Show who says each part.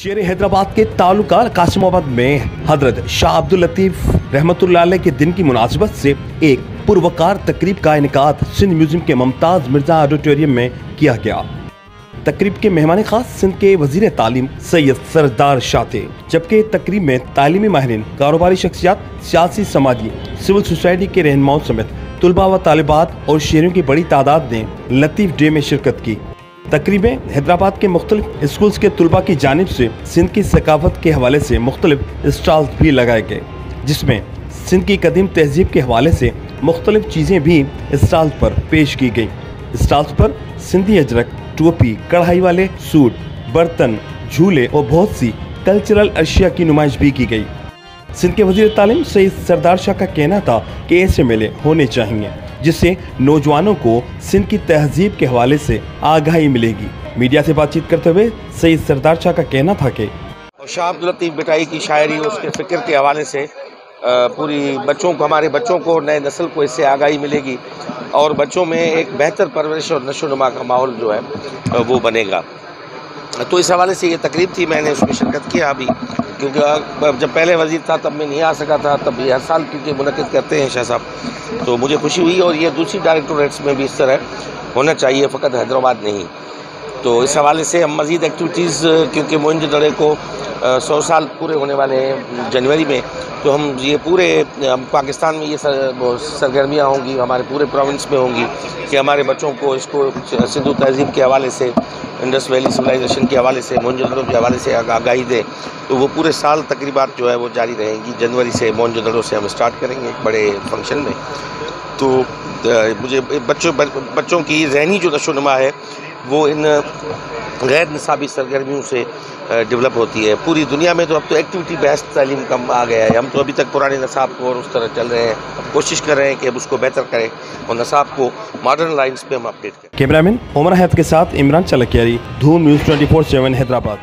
Speaker 1: शेर हैदराबाद के तालुका कासिमाबाद में हजरत शाह अब्दुल लतीफ रहमतुल्लाह अलैह के दिन की मुनासिबत से एक पुरवकार तकरीब का इनेकाद सिंध म्यूजियम के मुमताज मिर्जा ऑडिटोरियम में किया गया। तकरीब के मेहमान खास सिंध के वजीर तालीम सैयद सरदार शाह थे, जबकि तकरीब में तालीमी माहिरीन, कारोबारी शख्सियात, सियासी, समाजी, सिविल सोसाइटी के रहनुमाओं समेत तुलबा व तालिबात और शेरों की बड़ी तादाद ने लतीफ डे में शिरकत की। तकरीब में हैदराबाद के मुख्तलिफ स्कूल्स के तुलबा की जानिब से सिंध की सकाफत के हवाले से मुख्तलिफ स्टॉल्स भी लगाए गए, जिसमें सिंध की कदीम तहजीब के हवाले से मुख्तलिफ चीज़ें भी स्टॉल्स पर पेश की गई। स्टॉल्स पर सिंधी अजरक, टोपी, कढ़ाई वाले सूट, बर्तन, झूले और बहुत सी कल्चरल अशिया की नुमाइश भी की गई। सिंध के वजीर तालीम सैयद सरदार शाह का कहना था कि ऐसे मेले होने चाहिए जिससे नौजवानों को सिंध की तहजीब के हवाले से आगाही मिलेगी। मीडिया से बातचीत करते हुए सैयद सरदार शाह का कहना था कि
Speaker 2: शाह अब्दुल लतीफ बिटाई की शायरी, उसके फ़िक्र के हवाले से पूरी बच्चों को, हमारे बच्चों को, नए नस्ल को इससे आगाही मिलेगी और बच्चों में एक बेहतर परवरिश और नशोनुमा का माहौल जो है वो बनेगा। तो इस हवाले से ये तकरीब थी, मैंने उसमें शिरकत किया अभी, क्योंकि जब पहले वज़ीर था तब मैं नहीं आ सका था, तब ये हर साल क्योंकि मुनक़िद करते हैं शाह साहब, तो मुझे खुशी हुई और ये दूसरी डायरेक्टोरेट्स में भी इस तरह होना चाहिए, फ़कत हैदराबाद नहीं। तो इस हवाले से हम मज़ीद एक्टिविटीज़, क्योंकि मोइनजोदड़ो को 100 साल पूरे होने वाले हैं जनवरी में, तो हम ये पूरे पाकिस्तान में ये सरगर्मियाँ होंगी, हमारे पूरे प्रोविंस में होंगी कि हमारे बच्चों को इसको सिंधु तहजीब के हवाले से, इंडस वैली सिविलाइजेशन के हवाले से, मोइनजोदड़ो के हवाले से आगाही दे। तो वो पूरे साल तकरीबात जो है वो जारी रहेंगी। जनवरी से मोइनजोदड़ो से हम स्टार्ट करेंगे एक बड़े फंक्शन में। तो मुझे बच्चों की ज़हनी जो नशोनुमा है वो इन गैर निसाबी सरगर्मियों से डेवलप होती है। पूरी दुनिया में तो अब तो एक्टिविटी बेस्ड तालीम कम आ गया है। हम तो अभी तक पुराने नसाब को और उस तरह चल रहे हैं, अब कोशिश कर रहे हैं कि अब उसको बेहतर करें और नसाब को मॉडर्न लाइन्स पे हम अपडेट करें।
Speaker 1: कैमरामैन उमर हैत के साथ इमरान चलकियारी, धूम न्यूज़ 24/7 हैदराबाद।